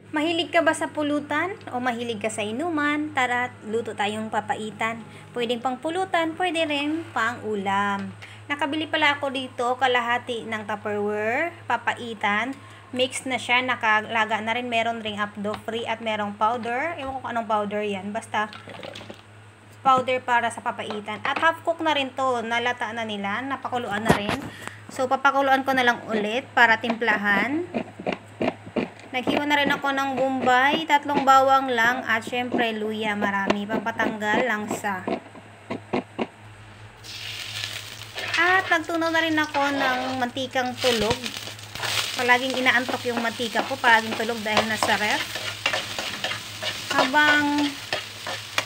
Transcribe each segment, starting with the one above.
Mahilig ka ba sa pulutan o mahilig ka sa inuman? Tara, luto tayong papaitan. Pwedeng pang pulutan, pwede rin pang ulam. Nakabili pala ako dito kalahati ng Tupperware, papaitan. Mix na siya, nakalaga na rin. Meron ring apdo free at merong powder. Ewan ko kung anong powder yan. Basta powder para sa papaitan. At half cook na rin to. Nalata na nila. Napakuluan na rin. So, papakuluan ko na lang ulit para timplahan. Naghiwa na rin ako ng bombay, 3 bawang lang at syempre luya, marami, pampatanggal langsa. At nagtunaw na rin ako ng mantikang tulog. Palaging inaantok yung mantika ko, palaging tulog dahil nasa ref. Habang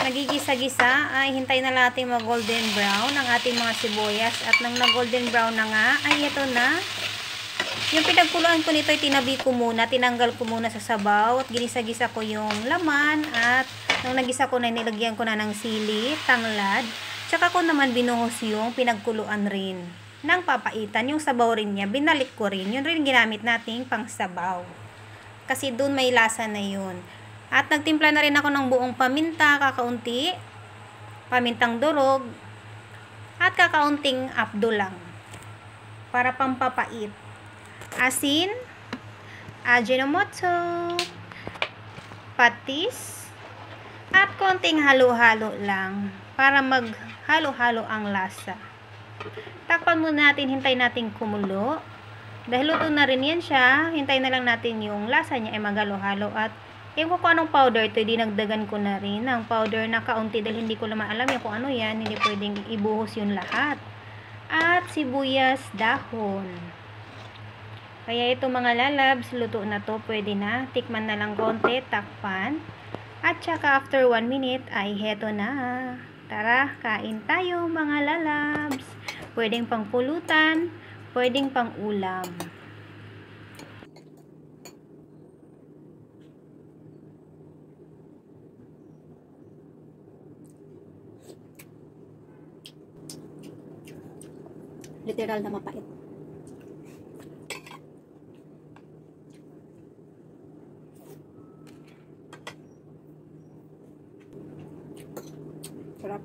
nagigisa-gisa ay hintay na natin mag golden brown ang ating mga sibuyas. At nang na golden brown na nga ay ito na. Yung pinagkuluan ko nito ay tinabi ko muna, tinanggal ko muna sa sabaw at ginisa-gisa ko yung laman at nung nagisa ko na nilagyan ko na ng sili, tanglad, tsaka ko naman binuhos yung pinagkuluan rin ng papaitan, yung sabaw rin niya, binalik ko rin, yun rin ginamit nating pang sabaw. Kasi dun may lasa na yun. At nagtimpla na rin ako ng buong paminta, kakaunti, pamintang durog, at kakaunting apdo lang para pampapait. Asin, ajinomoto, patis, at konting halo-halo lang para maghalo-halo ang lasa. Takpan muna natin, hintay natin kumulo. Dahil luto na rin yan siya, hintay na lang natin yung lasa niya ay maghalo-halo. At yung kung anong powder ito, dinagdagan ko na rin ng powder na kaunti dahil hindi ko naman alam yung kung ano yan, hindi pwedeng ibuhos yung lahat. At sibuyas dahon. Kaya ito mga lalabs, luto na to, pwede na. Tikman na lang konti, takpan. At saka after 1 minute ay heto na. Tara, kain tayo mga lalabs. Pwedeng pang pulutan, pwedeng pang ulam. Literal na mapait. Sarap.